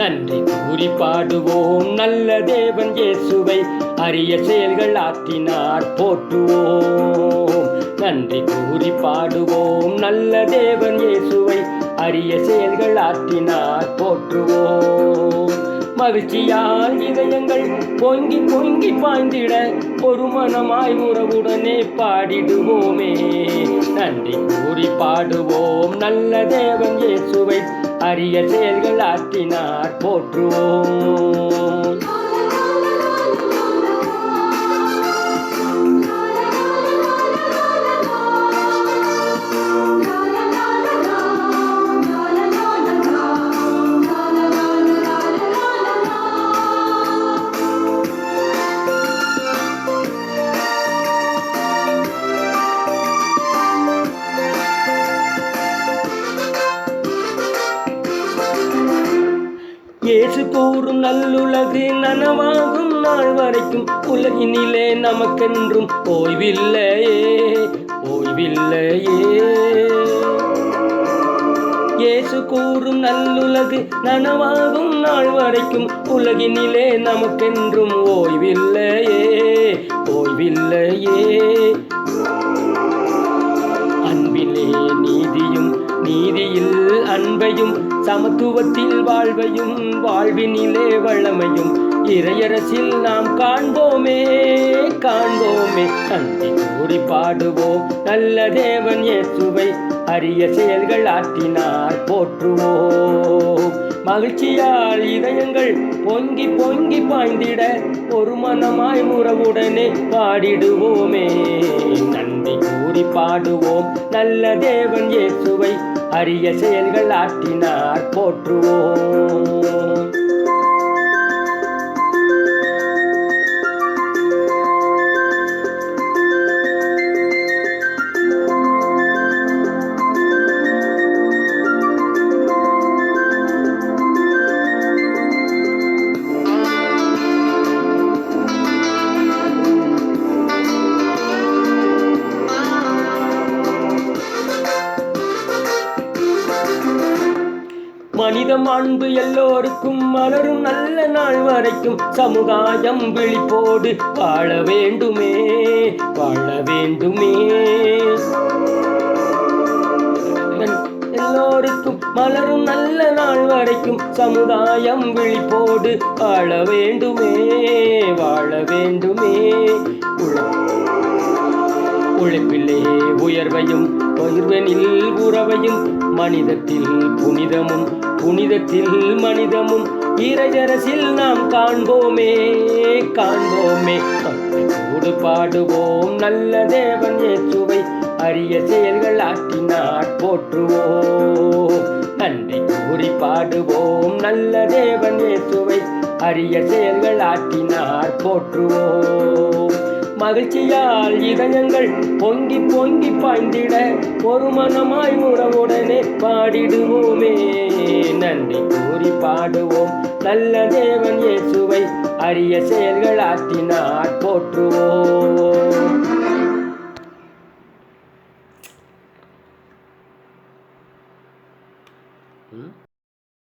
நன்றி கூறி பாடுவோம் நல்ல தேவன் இயேசுவை, அரிய செயல்கள் ஆற்றினார் போற்றுவோம். நன்றி கூறி பாடுவோம் நல்ல தேவன் இயேசுவை, அரிய செயல்கள் ஆற்றினார் போற்றுவோம். மகிழ்ச்சியால் இதயங்கள் பொங்கி பொங்கி பாய்ந்திட ஒரு மனமாய் உறவுடனே பாடிடுவோமே. நன்றி கூறி பாடுவோம் நல்ல தேவன் இயேசுவை, அரிய செயல்கள் ஆற்றினார் போற்றுவோம். இயேசு கூறும் நல்லுலகு நனவாகும் நாள் வரைக்கும் உலகினிலே நமக்கென்றும் ஓய்வில்லையே, ஓய்வில்லையே. இயேசு கூறும் நல்லுலகு நனவாகும் நாள் வரைக்கும் உலகினிலே நமக்கென்றும் ஓய்வில்லையே, ஓய்வில்லையே. அன்பிலே நீதியும், நீதியில் அன்பையும், சமத்துவத்தில் வாழ்வையும், வாழ்வினிலே வளமையும் இறையரசில் நாம் காண்போமே, காண்போமே. நன்றி கூறி பாடுவோம் நல்ல தேவன் இயேசுவை, அரிய செயல்கள் ஆற்றினார் போற்றுவோம். மகிழ்ச்சியால் இதயங்கள் பொங்கி பொங்கி பாய்ந்திட ஒரு மனமாய் உறவுடனே பாடிடுவோமே. நன்றி கூறி பாடுவோம் நல்ல தேவன் இயேசுவை, அரிய செயல்கள் ஆற்றினார் போற்றுவோம். மனித மாண்பு எல்லோருக்கும் மலரும் நல்ல நாள் வரைக்கும் சமுதாயம் விழிப்போடு வாழ வேண்டுமே, வாழ வேண்டுமே. எல்லோருக்கும் மலரும் நல்ல நாள் வரைக்கும் சமுதாயம் விழிப்போடு வாழ வேண்டுமே, வாழ வேண்டுமே. உழைப்பிலே உயர்வையும், உயர்வெனில் உறவையும், மனிதத்தில் புனிதமும், புனிதத்தில் மனிதமும் இறையரசில் நாம் காண்போமே, காண்போமே. கூடு பாடுவோம் நல்ல தேவன் இயேசுவை, அரிய செயல்கள் ஆற்றினார் போற்றுவோம். நன்றி கூறி பாடுவோம் நல்ல தேவன் இயேசுவை, அரிய செயல்கள் ஆற்றினார் போற்றுவோம். மகிழ்ச்சியால் இதயங்கள் பொங்கி பொங்கி பாய்ந்திட ஒரு மனமாய் உறவுடனே பாடிடுவோமே. நன்றி கூறி பாடுவோம் நல்ல தேவன் இயேசுவை, அரிய செயல்கள் ஆற்றினார் போற்றுவோம்.